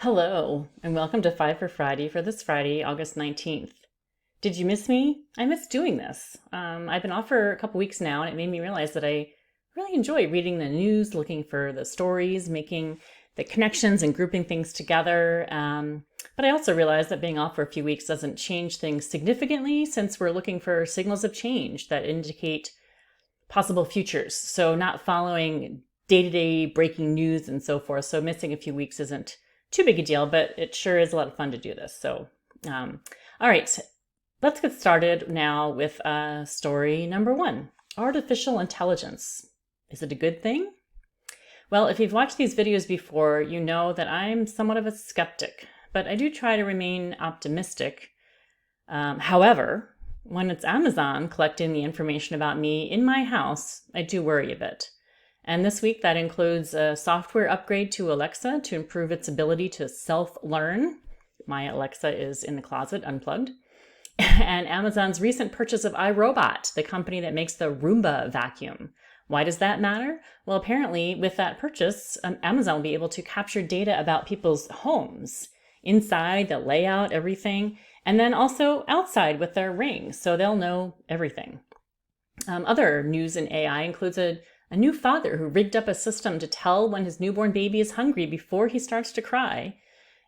Hello, and welcome to Five for Friday for this Friday, August 19th. Did you miss me? I miss doing this. I've been off for a couple weeks now, and it made me realize that I really enjoy reading the news, looking for the stories, making the connections, and grouping things together. But I also realized that being off for a few weeks doesn't change things significantly since we're looking for signals of change that indicate possible futures. So, not following day to day breaking news and so forth. So, missing a few weeks isn't too big a deal, but it sure is a lot of fun to do this. So, all right, let's get started now with story number one. Artificial intelligence. Is it a good thing? Well, if you've watched these videos before, you know that I'm somewhat of a skeptic, but I do try to remain optimistic. However, when it's Amazon collecting the information about me in my house, I do worry a bit. And this week, that includes a software upgrade to Alexa to improve its ability to self-learn. My Alexa is in the closet, unplugged. And Amazon's recent purchase of iRobot, the company that makes the Roomba vacuum. Why does that matter? Well, apparently, with that purchase, Amazon will be able to capture data about people's homes, inside, the layout, everything, and then also outside with their Ring, so they'll know everything. Other news in AI includes a new father who rigged up a system to tell when his newborn baby is hungry before he starts to cry,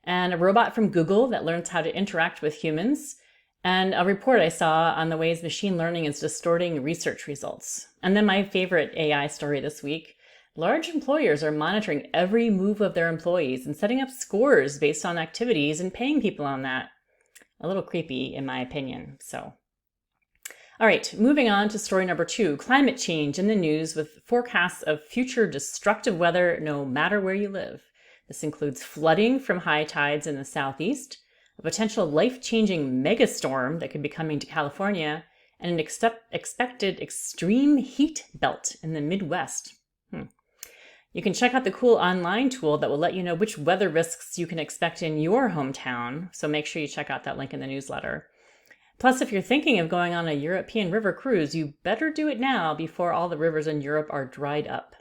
and a robot from Google that learns how to interact with humans, and a report I saw on the ways machine learning is distorting research results. And then my favorite AI story this week, large employers are monitoring every move of their employees and setting up scores based on activities and paying people on that. A little creepy in my opinion, so. All right, moving on to story number two, climate change in the news with forecasts of future destructive weather no matter where you live. This includes flooding from high tides in the southeast, a potential life-changing megastorm that could be coming to California, and an expected extreme heat belt in the Midwest. You can check out the cool online tool that will let you know which weather risks you can expect in your hometown, so make sure you check out that link in the newsletter. Plus, if you're thinking of going on a European river cruise, you better do it now before all the rivers in Europe are dried up.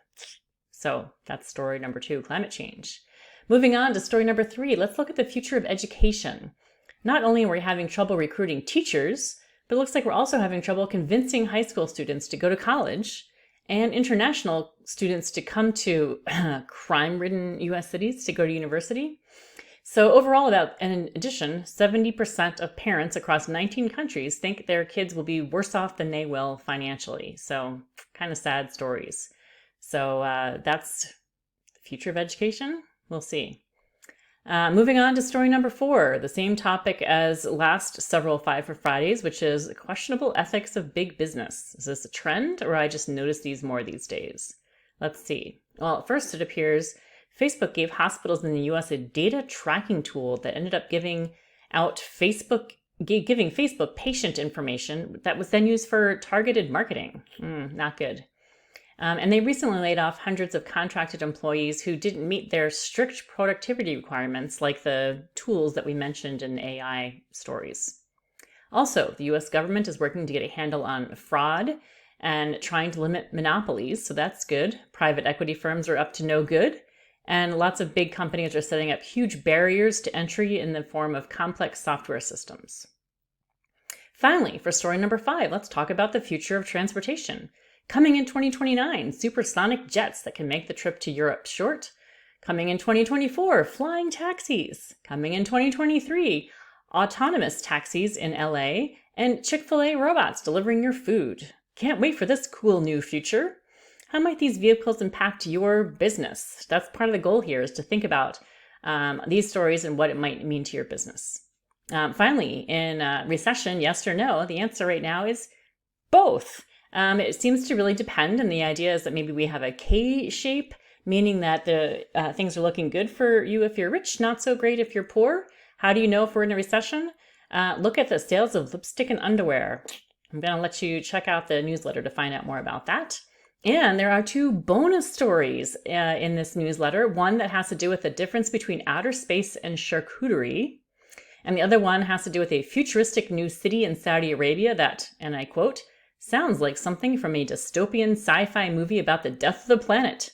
So that's story number two, climate change. Moving on to story number three, let's look at the future of education. Not only are we having trouble recruiting teachers, but it looks like we're also having trouble convincing high school students to go to college and international students to come to crime-ridden U.S. cities to go to university. So overall, in addition, 70% of parents across 19 countries think their kids will be worse off than they will financially. So kind of sad stories. So that's the future of education. We'll see. Moving on to story number four, the same topic as last several Five for Fridays, which is questionable ethics of big business. Is this a trend, or I just notice these more these days? Let's see. Well, at first it appears Facebook gave hospitals in the US a data tracking tool that ended up giving Facebook patient information that was then used for targeted marketing. Not good. And they recently laid off hundreds of contracted employees who didn't meet their strict productivity requirements, like the tools that we mentioned in AI stories. Also, the US government is working to get a handle on fraud and trying to limit monopolies, so that's good. Private equity firms are up to no good. And lots of big companies are setting up huge barriers to entry in the form of complex software systems. Finally, for story number five, let's talk about the future of transportation. Coming in 2029, supersonic jets that can make the trip to Europe short. Coming in 2024, flying taxis. Coming in 2023, autonomous taxis in LA, and Chick-fil-A robots delivering your food. Can't wait for this cool new future. How might these vehicles impact your business? That's part of the goal here, is to think about these stories and what it might mean to your business. Finally, in recession, yes or no, the answer right now is both. It seems to really depend, and the idea is that maybe we have a K-shape, meaning that the things are looking good for you if you're rich, not so great if you're poor. How do you know if we're in a recession? Look at the sales of lipstick and underwear. I'm going to let you check out the newsletter to find out more about that. And there are two bonus stories in this newsletter. One that has to do with the difference between outer space and charcuterie. And the other one has to do with a futuristic new city in Saudi Arabia that, and I quote, sounds like something from a dystopian sci-fi movie about the death of the planet.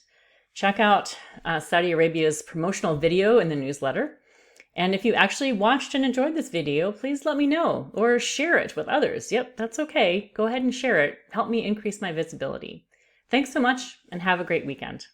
Check out Saudi Arabia's promotional video in the newsletter. And if you actually watched and enjoyed this video, please let me know or share it with others. Yep, that's okay. Go ahead and share it. Help me increase my visibility. Thanks so much and have a great weekend.